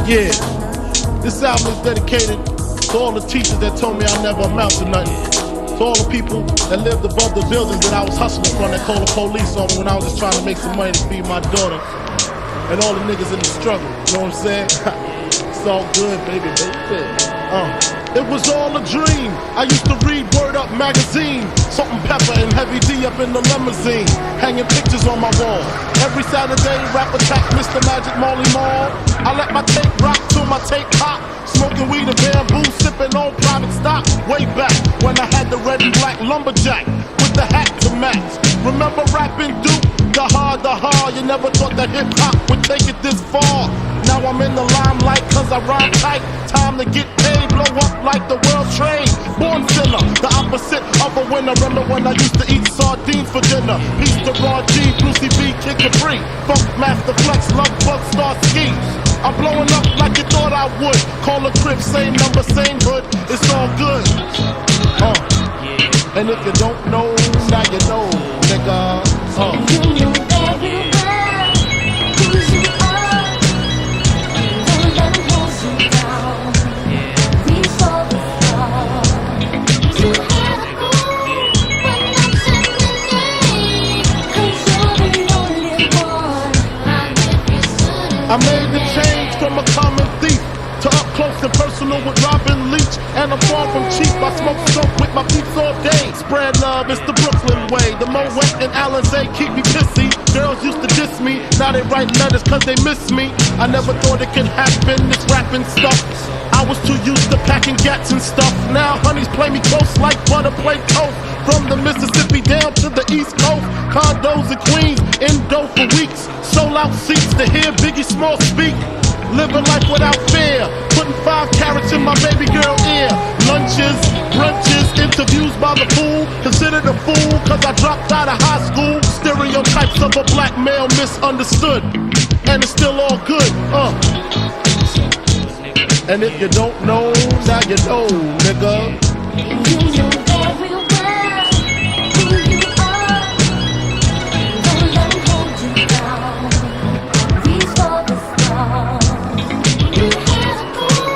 Yeah, this album is dedicated to all the teachers that told me I never amount to nothing. To all the people that lived above the buildings that I was hustling from, that called the police on me when I was just trying to make some money to feed my daughter. And all the niggas in the struggle, you know what I'm saying? It's all good, baby. It was all a dream. I used to read Word Up magazine, Salt and Pepper and Heavy D up in the limousine, hanging pictures on my wall. Every Saturday, rap attack, Mr. Magic Marley Marl. I let my tape rock till my tape pop, smoking weed and bamboo, sipping on private stock. Way back when I had the red and black lumberjack with the hat to match. Remember rapping Duke? The hard, you never thought that hip-hop would take it this far. Now I'm in the limelight cause I rhyme tight. Time to get paid, blow up like the world trade. Born sinner, the opposite of a winner. Remember when I used to eat sardines for dinner? Peace to Raw G, Brucey B, Kid Capri, Funk Master Flex, Love Bug, Star Ski. I'm blowing up like you thought I would. Call a crib, same number, same hood. It's all good. And if you don't know, now you know, nigga. You know very well who you are. Don't let them hold you down. Reach for the stars. You had a goal, but not your name. 'Cause you're the only one. I made the change from a common thief to up close and personal with Robin Leach. And I'm far from cheap, I smoke soap with my peeps all day. Spread love, it's the Brooklyn way. The Moet and Alizé keep me pissy. Girls used to diss me, now they write letters cause they miss me. I never thought it could happen, this rapping stuff. I was too used to packing gats and stuff. Now honeys play me close like butter play toast. From the Mississippi down to the East Coast, condos in Queens, in dough for weeks. Sold out seats to hear Biggie Small speak. Living life without fear, putting 5 carats in my baby girl ear. Lunches, brunches, interviews by the pool. Considered a fool cause I dropped out of high school. Stereotypes of a black male misunderstood, and it's still all good, And if you don't know, now you know, nigga. You know very well who you are. Don't let them hold you down. Reach for the stars. You had a goal,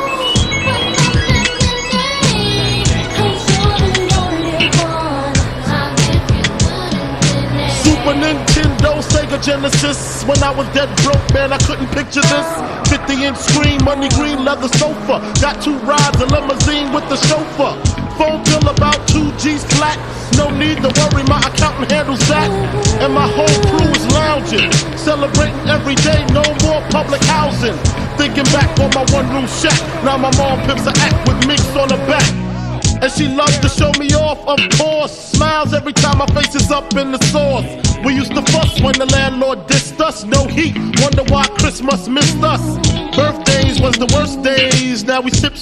but nothing to name. 'Cause you're the only one. I'll give you good and good. Super Nintendo, Sega Genesis. When I was dead broke, man, I couldn't picture this. 50-inch screen, money green leather sofa. Got 2 rides, a limousine with the chauffeur. Phone bill about 2 G's flat. No need to worry, my accountant handles that. And my whole crew is lounging, celebrating every day, no more public housing. Thinking back on my one-room shack. Now my mom pimps an act with minks on her back. And she loves to show me off, of course. Smiles every time my face is up in the sauce. We used to fuss when the landlord dissed us. No heat, wonder why Christmas missed us. Birthdays was the worst days, now we sip